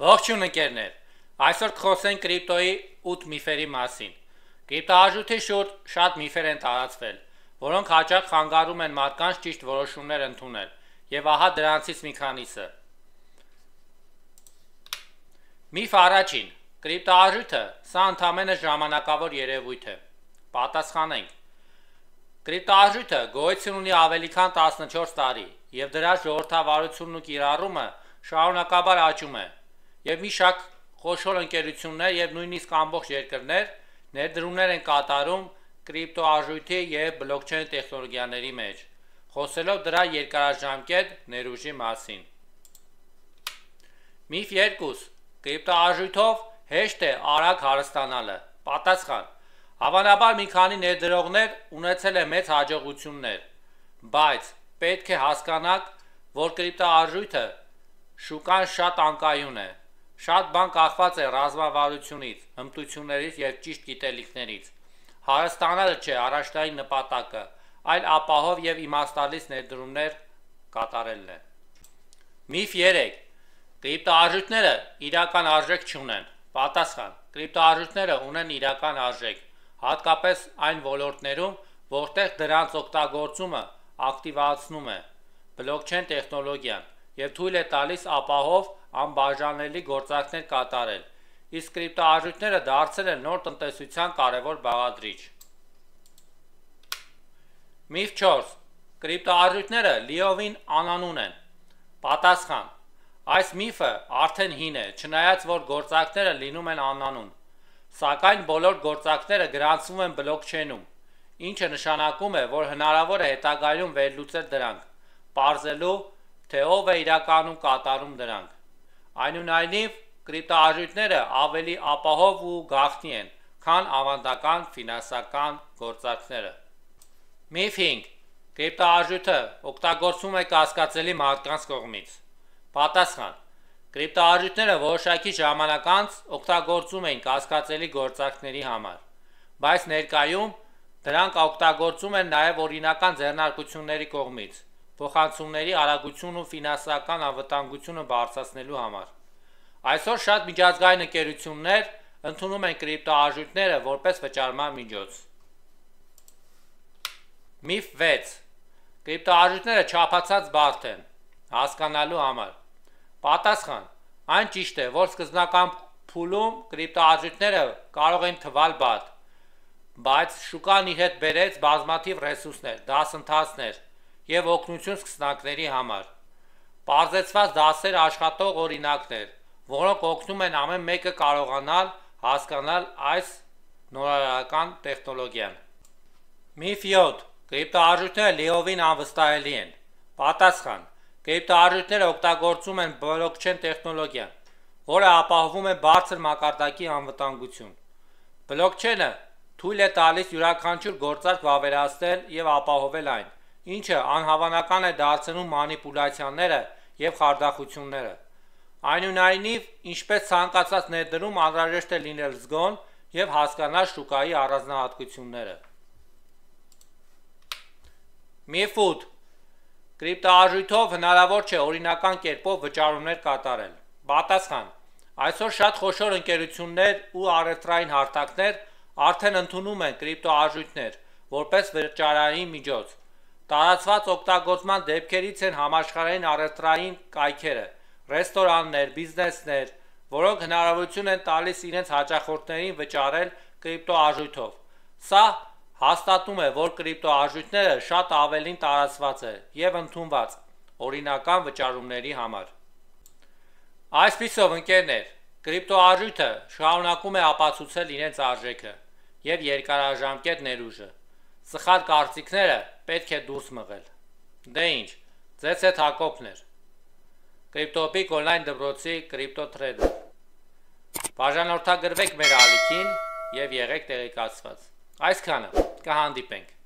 Ողջույն ընկերներ, այսօր կխոսենք կրիպտոյի 8 միֆերի մասին։ Կրիպտոարժույթի շուրջ շատ միֆեր են տարածվել, որոնք հաճախ խանգարում են մարդկանց ճիշտ որոշումներ ընդունել, եւ ահա դրանցից մի քանիսը։ Միֆ առաջին. կրիպտոարժույթը սա ընդամենը ժամանակավոր երևույթ է։ Պատասխանենք։ Կրիպտոարժույթը գոյություն ունի ավելի քան 14 տարի, եւ դրա ժողովրդավարությունն ու կիրառումը շարունակաբար աճում է, եւ մի շարք խոշոր ընկերություններ եւ նույնիսկ ամբողջ երկրներ ներդրումներ են կատարում կրիպտոարժույթի եւ բլոկչեյն տեխնոլոգիաների մեջ, խոսելով դրա երկարաժամկետ ներուժի մասին։ Միֆ 2. Կրիպտոարժույթով հեշտ է արագ հարստանալը։ Պատասխան. Հավանաբար մի քանի ներդրողներ ունեցել է մեծ հաջողություններ, բայց պետք է հասկանաք, որ կրիպտոարժույթը շուկան շատ անկայուն է, շատ բան կախված է ռազմավարությունից, հմտություններից եւ ճիշտ գիտելիքներից։ Հարստանալը չէ առաջնային նպատակը, այլ ապահով եւ իմաստալից ներդրումներ կատարելն է։ Միֆ 3. Կրիպտոարժույթները իրական արժեք չունեն։ Պատասխան. Կրիպտոարժույթները ունեն իրական արժեք, հատկապես այն ոլորտներում, որտեղ դրանց օգտագործումը ակտիվացնում է բլոկչեյն տեխնոլոգիան եւ թույլ է տալիս ապահով անբաժանելի գործարքներ կատարել, իսկ կրիպտոարժույթները դարձել են նոր տնտեսության կարևոր բաղադրիչ։ Միֆ 4. Կրիպտոարժույթները լիովին անանուն են։ Պատասխան. Այս միֆը արդեն հին է, չնայած որ գործարքները լինում են անանուն, սակայն բոլոր գործարքները գրանցվում են բլոկչեյնում, ինչը նշանակում է, որ հնարավոր է հետագայում վերլուծել դրանք, պարզելու, թե ով է իրականում կատարում դրանք։ Այնուամենայնիվ, կրիպտոարժույթները ավելի ապահով ու գաղտնի են, քան ավանդական ֆինանսական գործարքները։ Միֆ 5. Կրիպտոարժույթը օգտագործվում է կասկածելի մարդկանց կողմից։ Պատասխան. Կրիպտոարժույթները որոշակի ժամանակ անց օգտագործում էին կասկածելի գործարքների համար, բայց ներկայում դրանք օգտագործում են նաև օրինական ձեռնարկությունների կողմից, փոխանցումների արագությունն ու ֆինանսական անվտանգությունը բարձրացնելու համար։ Այսօր շատ միջազգային ընկերություններ ընդունում են կրիպտոարժույթները որպես վճարման միջոց։ Միֆ 6. Կրիպտոարժույթները չափածած բարդ են հասկանալու համար։ Պատասխան. Այն ճիշտ է, որ սկզբնական փուլում կրիպտոարժույթները կարող են թվալ բարդ, բայց շուկան իր հետ բերեց բազմաթիվ ռեսուրսներ, դասընթացներ եւ օգնություն սկսնակների համար։ Պարզեցված դասեր աշխատող օրինակներ, որոնք օգնում են ամեն մեկը կարողանալ հասկանալ այս նորարարական տեխնոլոգիան։ Միֆ 7. Կրիպտոարժույթները լիովին անվստահելի են։ Պատասխան. Կրիպտոարժույթները օգտագործում են բլոկչեյն տեխնոլոգիան, որը ապահովում է բարձր մակարդակի անվտանգություն։ Բլոկչեյնը թույլ է տալիս յուրաքանչյուր գործարք վավերացնել եւ ապահովել այն, ինչը անհավանական է դարձնում մանիպուլյացիաները եւ խարդախությունները։ Այնուամենայնիվ, ինչպես ցանկացած ներդրում անհրաժեշտ է լինել զգոն եւ հասկանալ շուկայի առանձնահատկությունները։ Միֆ 8. Կրիպտոարժույթով հնարավոր չէ օրինական կերպով վճարումներ կատարել։ Պատասխան. Այսօր շատ խոշոր ընկերություններ ու առևտրային հարթակներ արդեն ընդունում են կրիպտոարժույթներ որպես վճարային միջոց։ Տարածված օգտագործման դեպքերից են համաշխարհային առևտրային կայքերը, ռեստորաններ, բիզնեսներ, որոնք հնարավորություն են տալիս իրենց հաճախորդներին վճարել կրիպտոարժույթով։ Սա հաստատում է, որ կրիպտոարժույթները շատ ավելին տարածված է եւ ընդունված օրինական վճարումների համար։ Այսպիսով ընկերներ, կրիպտոարժույթը շարունակում է ապացուցել իրենց արժեքը եւ երկարաժամկետ ներուժը։ Սխալ կարծիքները պետք է դուրս մղել։ Դե ինչ, ձեզ հետ Հակոբն էր։ Կրիպտոպիկ օնլայն դպրոցի կրիպտո թրեյդեր։ Բաժանորդագրվեք մեր ալիքին եւ եղեք տեղեկացված։ Այսքանը, կհանդիպենք։